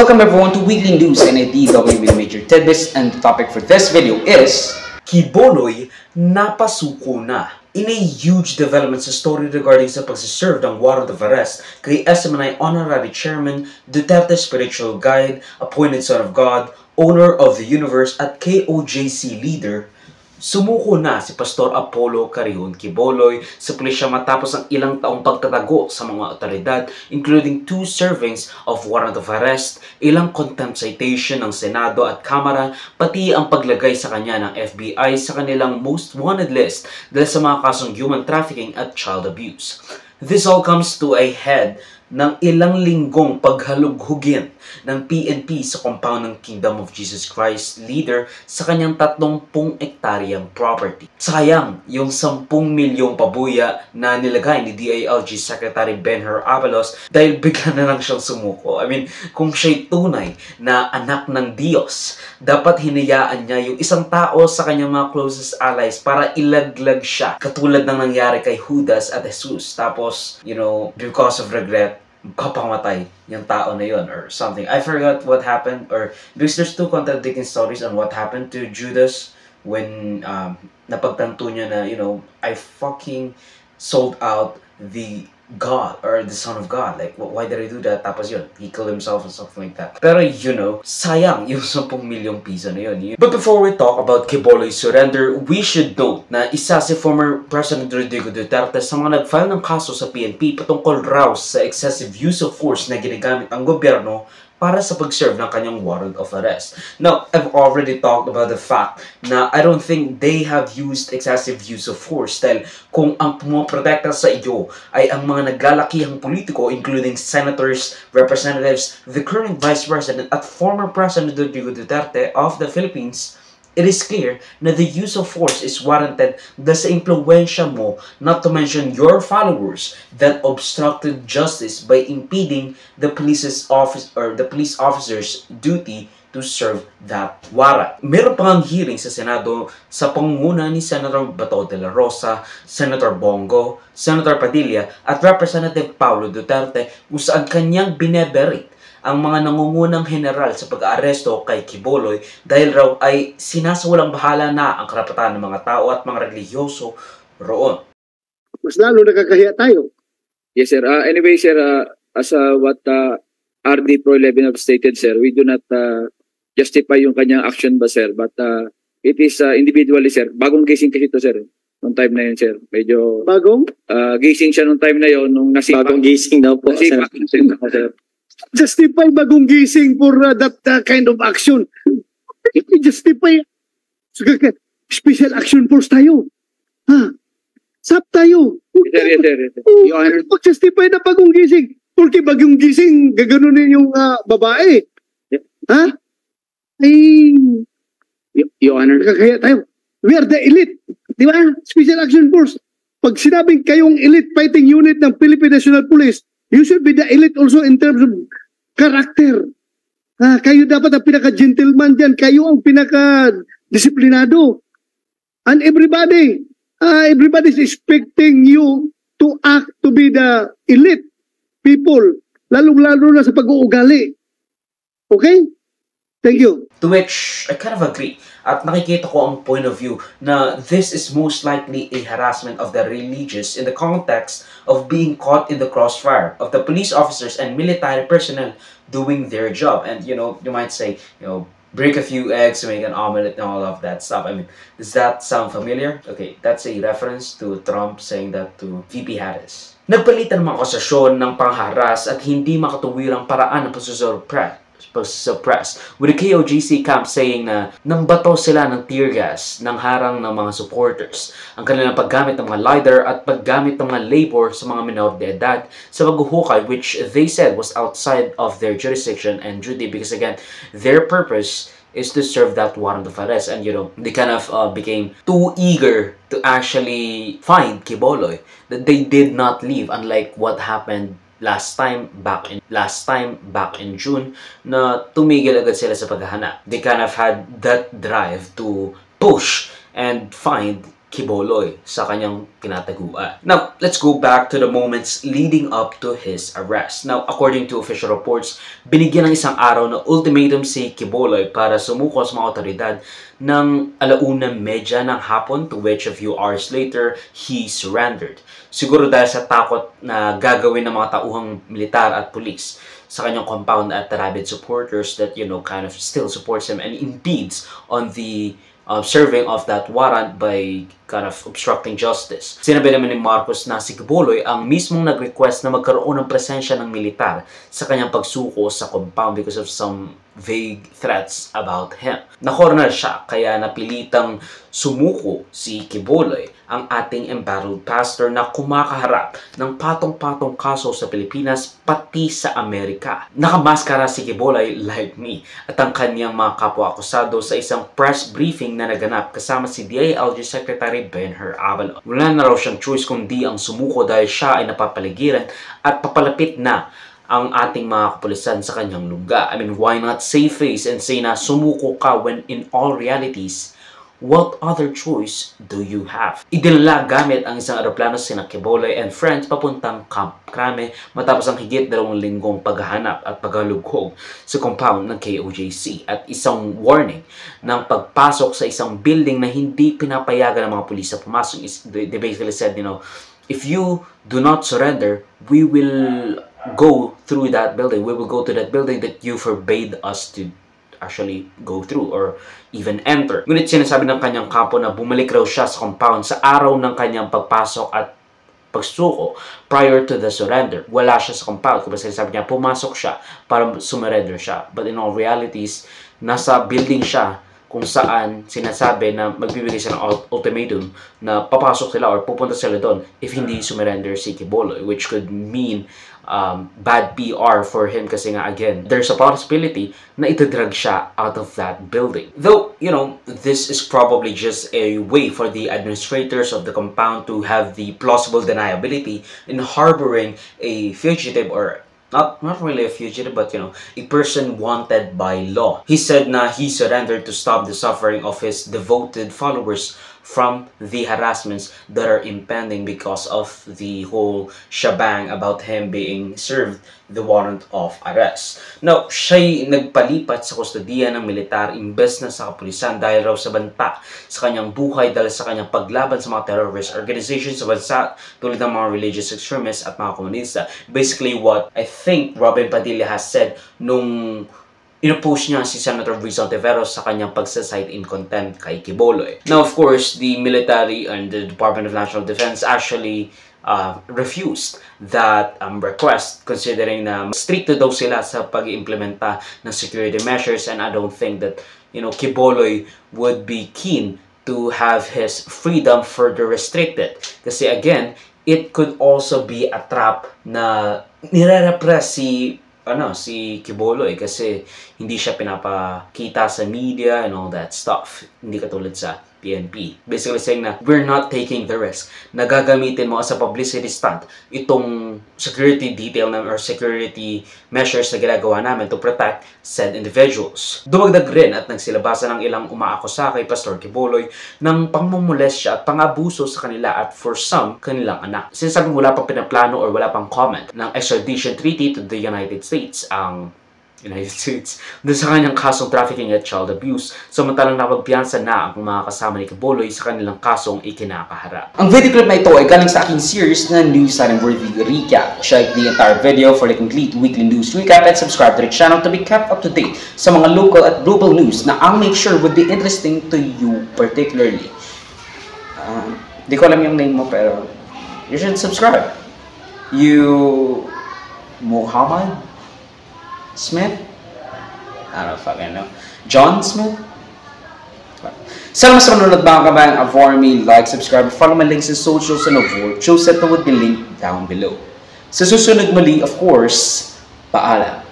Welcome everyone to Weekly News and DW with Major Tidbits, and the topic for this video is Quiboloy napasuko na. In a huge development sa story regarding sa pagsiserve ng warrant of arrest kay SMNI Honorary Chairman, Duterte Spiritual Guide, Appointed Son of God, Owner of the Universe at KOJC Leader, sumuko na si Pastor Apollo Carrion Quiboloy sa pulisya matapos ang ilang taong pagtatago sa mga otoridad, including 2 servings of warrant of arrest, ilang contempt citation ng Senado at Kamara, pati ang paglagay sa kanya ng FBI sa kanilang most wanted list dahil sa mga kasong human trafficking at child abuse. This all comes to a head ng ilang linggong paghalughugin ng PNP sa compound ng Kingdom of Jesus Christ Leader sa kanyang 30 hektaryang property. Sayang yung 10 milyong pabuya na nilagay ni DILG Secretary Benher Abalos dahil bigla na lang siyang sumuko. I mean, kung siya'y tunay na anak ng Diyos, dapat hinayaan niya yung isang tao sa kanyang mga closest allies para ilaglag siya. Katulad ng nangyari kay Judas at Jesus. Tapos, because of regret, kapamatay yung tao na yun or something. I forgot what happened, or because there's 2 contradicting stories on what happened to Judas when napagtanto niya na, I fucking sold out the God or the Son of God. Like, why did I do that? Tapos yun, he killed himself and something like that. Pero sayang yung 10 milyong piso na yun. But before we talk about Quiboloy's surrender, we should note na isa si former President Rodrigo Duterte sa mga nag-file ng kaso sa PNP patungkol raw sa excessive use of force na ginagamit ang gobyerno para sa pag-serve ng kanyang warrant of arrest. Now, I've already talked about the fact na I don't think they have used excessive use of force dahil kung ang pumoprotekta sa iyo ay ang mga naglalakihang politiko including senators, representatives, the current Vice President at former President Rodrigo Duterte of the Philippines, it is clear na the use of force is warranted dahil sa impluwensya mo, not to mention your followers, that obstructed justice by impeding the police officer's duty to serve that warrant. Meron pang hearing sa Senado sa pangunguna ni Senator Bato de la Rosa, Senator Bongo, Senator Padilla at Representative Paulo Duterte kung saan kanyang bineberit ang mga nangungunang general sa pag-aaresto kay Quiboloy dahil raw ay sinasawalang bahala na ang karapatan ng mga tao at mga religyoso roon. Mas lalo nakakahiya tayo. Yes, sir. Anyway, sir, as what RD Pro 11 have stated, sir, we do not justify yung kanyang action ba, sir? But it is individually, sir. Bagong gising kasi ito, sir. Nung time na yun, sir. Medyo Bagong? Gising siya nung time na yun. Nung nasipa. Bagong gising daw po, Nasipa, sir. Justify bagong gising for that kind of action. Justify. Special action force tayo. SAP tayo. Yes, sir. Pag-justify na bagong gising. Porque bagong gising, gaganunin yung babae. Yeah. Your Honor. Nakakaya tayo. We are the elite. Di ba? Special action force. Pag sinabing kayong elite fighting unit ng Philippine National Police, you should be the elite also in terms of character. Kayo dapat ang pinaka-gentleman dyan. Kayo ang pinaka-disiplinado. And everybody's expecting you to act to be the elite people. Lalo-lalo na sa pag-uugali. Okay? Thank you. To which I kind of agree. At nakikita ko ang point of view na this is most likely a harassment of the religious in the context of being caught in the crossfire of the police officers and military personnel doing their job. And you might say, break a few eggs to make an omelet and all of that stuff. I mean, does that sound familiar? Okay, that's a reference to Trump saying that to VP Harris. Nagpalitan ng mga akusasyon ng pangharas at hindi makatuwirang paraan ng pagsusuppress with the KOJC camp saying na nangbato sila ng tear gas ng harang ng mga supporters, ang kanilang paggamit ng mga lighter at paggamit ng mga labor sa mga minor de edad sa paghuhukay, which they said was outside of their jurisdiction and duty because again, their purpose is to serve that warrant of arrest. And they kind of became too eager to actually find Quiboloy that they did not leave, unlike what happened last time back in June na tumigil agad sila sa paghahanap. They kind of had that drive to push and find Quiboloy sa kanyang kinataguan. Now, let's go back to the moments leading up to his arrest. Now, according to official reports, binigyan ng isang araw na ultimatum si Quiboloy para sumuko sa mga otoridad ng 1:30 ng hapon, to which a few hours later, he surrendered. Siguro dahil sa takot na gagawin ng mga tauhang militar at pulis sa kanyang compound at the rabid supporters that, kind of still supports him and impedes on the serving of that warrant by kind of obstructing justice. Sinabi naman ni Marcos na si Quiboloy ang mismong nag-request na magkaroon ng presensya ng militar sa kanyang pagsuko sa compound because of some vague threats about him. Na-corner siya, kaya napilitang sumuko si Quiboloy, ang ating embattled pastor na kumakaharap ng patong-patong kaso sa Pilipinas pati sa Amerika. Nakamaskara si Quiboloy like me at ang kanyang mga kapwa-akusado sa isang press briefing na naganap kasama si DILG Secretary Benher Avalon. Wala na raw siyang choice kundi ang sumuko dahil siya ay napapaligiran at papalapit na ang ating mga kapulisan sa kanyang lugar. I mean, why not save face and say na sumuko ka when in all realities, what other choice do you have? Idinala gamit ang isang aeroplano sina Quiboloy and friends papuntang Camp Crame matapos ang higit 2 linggong paghahanap at paghalughog sa compound ng KOJC at isang warning ng pagpasok sa isang building na hindi pinapayagan ng mga pulis sa pumasok. They basically said, if you do not surrender, we will go through that building. We will go to that building that you forbade us to actually go through or even enter. Ngunit sinasabi ng kanyang kapo na bumalik raw siya sa compound sa araw ng kanyang pagpasok at pagsuko prior to the surrender. Wala siya sa compound. Kung sinasabi niya, pumasok siya para sumurrender siya. But in all realities, nasa building siya kung saan sinasabi na magbibigay sila ng ultimatum na papasok sila or pupunta sila doon if hindi sumurrender si Quiboloy, which could mean bad PR for him kasi nga, again, there's a possibility na itadrag siya out of that building. Though, this is probably just a way for the administrators of the compound to have the plausible deniability in harboring a fugitive or not really a fugitive, but a person wanted by law. He said na he surrendered to stop the suffering of his devoted followers from the harassments that are impending because of the whole shebang about him being served the warrant of arrest. Now, siya'y nagpalipat sa kustodiya ng militar imbes na sa kapulisan dahil raw sa banta sa kanyang buhay dahil sa kanyang paglaban sa mga terrorist organizations sa bansa tulad ng mga religious extremists at mga komunista. Basically what I think Robin Padilla has said nung inopost niya si Senator Rizal Tiveros sa kanyang pagsasite in contempt kay Quiboloy. Now, of course, the military and the Department of National Defense actually refused that request, considering na stricto daw sila sa pag-implementa ng security measures, and I don't think that Quiboloy would be keen to have his freedom further restricted. Kasi again, it could also be a trap na nire-repress si Quiboloy kasi hindi siya pinapakita sa media and all that stuff. Hindi katulad sa PNP. Basically saying na we're not taking the risk na gagamitin mo as a publicity stunt itong security detail or security measures na ginagawa namin to protect said individuals. Dumagdag rin at nagsilabasan ng ilang umaakusa kay Pastor Quiboloy ng pangmumulestya at pangabuso sa kanila at for some, kanilang anak. Sinasabing wala pang pinaplano or wala pang comment ng extradition treaty to the United States doon sa kanyang kasong trafficking at child abuse, samantalang napagpiyansa na ang mga kasama ni Quiboloy sa kanilang kasong ikinakaharap. Ang video clip na ito ay galing sa aking series na News and Worthy Recap. Check the entire video for the complete weekly news recap and subscribe to the channel to be kept up to date sa mga local at global news na I'll make sure would be interesting to you particularly. Di ko alam yung name mo pero you should subscribe. Muhammad Smith? I don't fucking know. John Smith? Salamat sa manunod mga kabayan. Avoid me, like, subscribe, follow my links in socials and avoid shows that would be linked down below. Sa susunod muli, of course, paalam.